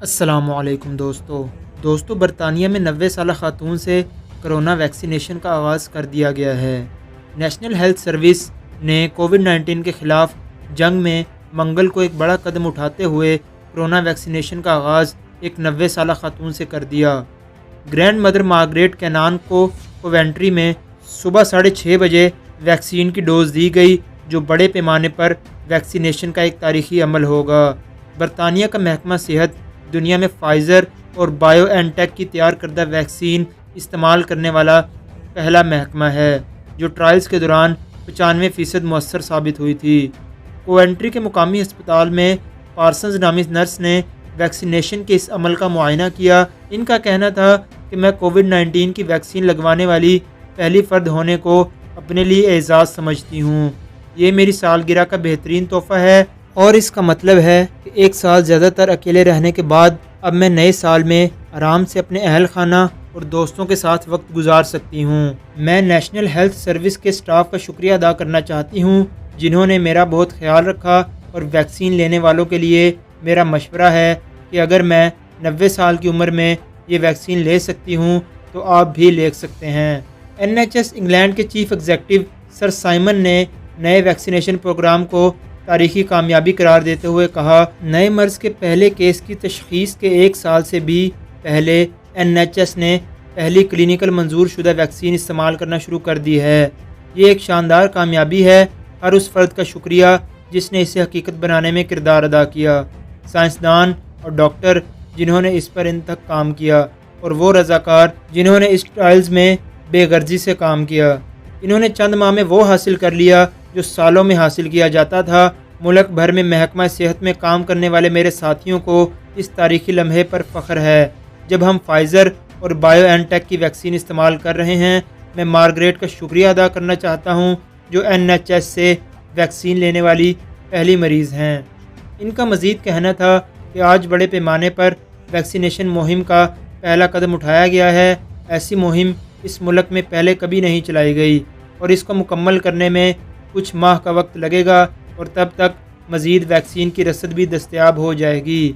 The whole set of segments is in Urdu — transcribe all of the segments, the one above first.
السلام علیکم دوستو برطانیہ میں 90 سالہ خاتون سے کرونا ویکسینیشن کا آغاز کر دیا گیا ہے۔ نیشنل ہیلتھ سروس نے کووڈ-19 کے خلاف جنگ میں منگل کو ایک بڑا قدم اٹھاتے ہوئے کرونا ویکسینیشن کا آغاز ایک 90 سالہ خاتون سے کر دیا۔ گرینڈ مدر مارگریٹ کینان کو کوونٹری میں صبح 6:30 بجے ویکسین کی ڈوز دی گئی، جو بڑے پیمانے پر ویکسینیشن کا ایک تاریخی عمل ہوگا۔ برطانیہ کا محکمہ صحت دنیا میں فائزر اور بایو این ٹیک کی تیار کردہ ویکسین استعمال کرنے والا پہلا محکمہ ہے، جو ٹرائلز کے دوران 95% مؤثر ثابت ہوئی تھی۔ کوونٹری کے مقامی ہسپتال میں پارسنز نامی نرس نے ویکسینیشن کے اس عمل کا معائنہ کیا۔ ان کا کہنا تھا کہ میں کووڈ-19 کی ویکسین لگوانے والی پہلی فرد ہونے کو اپنے لیے اعزاز سمجھتی ہوں۔ یہ میری سالگرہ کا بہترین تحفہ ہے اور اس کا مطلب ہے کہ ایک سال زیادہ تر اکیلے رہنے کے بعد اب میں نئے سال میں آرام سے اپنے اہل خانہ اور دوستوں کے ساتھ وقت گزار سکتی ہوں۔ میں نیشنل ہیلتھ سروس کے سٹاف کا شکریہ ادا کرنا چاہتی ہوں، جنہوں نے میرا بہت خیال رکھا، اور ویکسین لینے والوں کے لیے میرا مشورہ ہے کہ اگر میں 90 سال کی عمر میں یہ ویکسین لے سکتی ہوں تو آپ بھی لے سکتے ہیں۔ NHS انگلینڈ کے چیف ایگزیکٹو سر سائمن نے نئے ویکسینیشن پروگرام کو تاریخی کامیابی قرار دیتے ہوئے کہا، نئے مرض کے پہلے کیس کی تشخیص کے ایک سال سے بھی پہلے NHS نے پہلی کلینکل منظور شدہ ویکسین استعمال کرنا شروع کر دی ہے۔ یہ ایک شاندار کامیابی ہے۔ ہر اس فرد کا شکریہ جس نے اسے حقیقت بنانے میں کردار ادا کیا، سائنسدان اور ڈاکٹر جنہوں نے اس پر ان تک کام کیا، اور وہ رضاکار جنہوں نے اس ٹرائلز میں بے غرضی سے کام کیا۔ انہوں نے چند ماہ میں وہ حاصل کر لیا جو سالوں میں حاصل کیا جاتا تھا۔ ملک بھر میں محکمہ صحت میں کام کرنے والے میرے ساتھیوں کو اس تاریخی لمحے پر فخر ہے۔ جب ہم فائزر اور بایو این ٹیک کی ویکسین استعمال کر رہے ہیں، میں مارگریٹ کا شکریہ ادا کرنا چاہتا ہوں، جو NHS سے ویکسین لینے والی پہلی مریض ہیں۔ ان کا مزید کہنا تھا کہ آج بڑے پیمانے پر ویکسینیشن مہم کا پہلا قدم اٹھایا گیا ہے۔ ایسی مہم اس ملک میں پہلے کبھی نہیں چلائی گئی، اور اس کو مکمل کرنے میں کچھ ماہ کا وقت لگے گا، اور تب تک مزید ویکسین کی رسد بھی دستیاب ہو جائے گی۔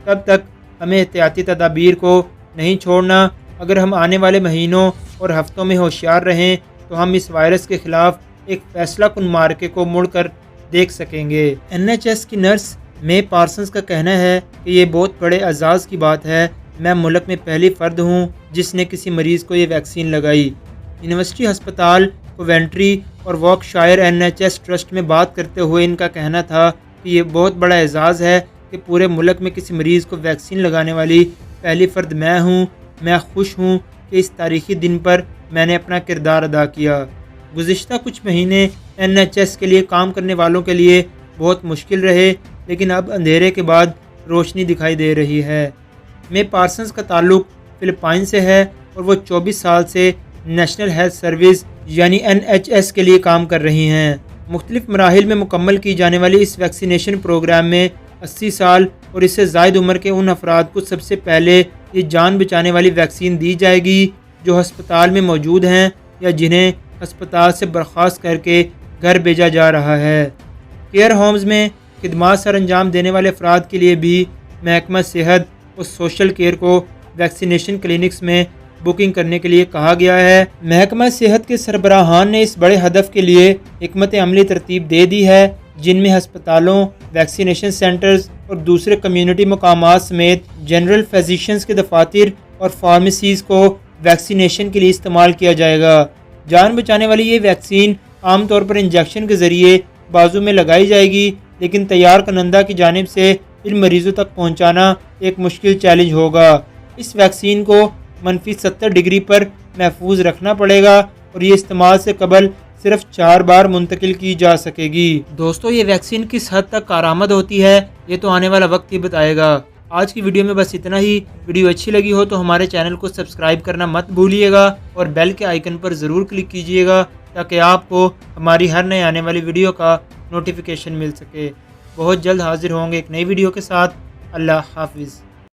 تب تک ہمیں احتیاطی تدابیر کو نہیں چھوڑنا۔ اگر ہم آنے والے مہینوں اور ہفتوں میں ہوشیار رہیں تو ہم اس وائرس کے خلاف ایک فیصلہ کن معرکے کو مڑ کر دیکھ سکیں گے۔ NHS کی نرس مے پارسنز کا کہنا ہے کہ یہ بہت بڑے اعزاز کی بات ہے۔ میں ملک میں پہلی فرد ہوں جس نے کسی مریض کو یہ ویکسین لگائی۔ یونیورسٹی ہسپتال کوونٹری اور واکشائر NHS ٹرسٹ میں بات کرتے ہوئے ان کا کہنا تھا کہ یہ بہت بڑا اعزاز ہے کہ پورے ملک میں کسی مریض کو ویکسین لگانے والی پہلی فرد میں ہوں۔ میں خوش ہوں کہ اس تاریخی دن پر میں نے اپنا کردار ادا کیا۔ گزشتہ کچھ مہینے NHS کے لیے کام کرنے والوں کے لیے بہت مشکل رہے، لیکن اب اندھیرے کے بعد روشنی دکھائی دے رہی ہے۔ مے پارسنز کا تعلق فلپائن سے ہے، اور وہ 24 سال سے نیشنل ہیلتھ سروس یعنی NHS کے لیے کام کر رہی ہیں۔ مختلف مراحل میں مکمل کی جانے والی اس ویکسینیشن پروگرام میں 80 سال اور اس سے زائد عمر کے ان افراد کو سب سے پہلے یہ جان بچانے والی ویکسین دی جائے گی جو ہسپتال میں موجود ہیں یا جنہیں ہسپتال سے برخاست کر کے گھر بھیجا جا رہا ہے۔ کیئر ہومز میں خدمات سر انجام دینے والے افراد کے لیے بھی محکمہ صحت اور سوشل کیئر کو ویکسینیشن کلینکس میں بکنگ کرنے کے لیے کہا گیا ہے۔ محکمہ صحت کے سربراہان نے اس بڑے ہدف کے لیے حکمت عملی ترتیب دے دی ہے، جن میں ہسپتالوں، ویکسینیشن سینٹرز اور دوسرے کمیونٹی مقامات سمیت جنرل فزیشنز کے دفاتر اور فارمیسیز کو ویکسینیشن کے لیے استعمال کیا جائے گا۔ جان بچانے والی یہ ویکسین عام طور پر انجیکشن کے ذریعے بازو میں لگائی جائے گی، لیکن تیار کنندہ کی جانب سے ان مریضوں تک پہنچانا ایک مشکل چیلنج ہوگا۔ اس ویکسین کو -70 ڈگری پر محفوظ رکھنا پڑے گا، اور یہ استعمال سے قبل صرف 4 بار منتقل کی جا سکے گی۔ دوستو، یہ ویکسین کس حد تک کارآمد ہوتی ہے یہ تو آنے والا وقت ہی بتائے گا۔ آج کی ویڈیو میں بس اتنا ہی۔ ویڈیو اچھی لگی ہو تو ہمارے چینل کو سبسکرائب کرنا مت بھولیے گا، اور بیل کے آئیکن پر ضرور کلک کیجیے گا تاکہ آپ کو ہماری ہر نئے آنے والی ویڈیو کا نوٹیفیکیشن مل سکے۔ بہت جلد حاضر ہوں گے ایک نئی ویڈیو کے ساتھ۔ اللہ حافظ۔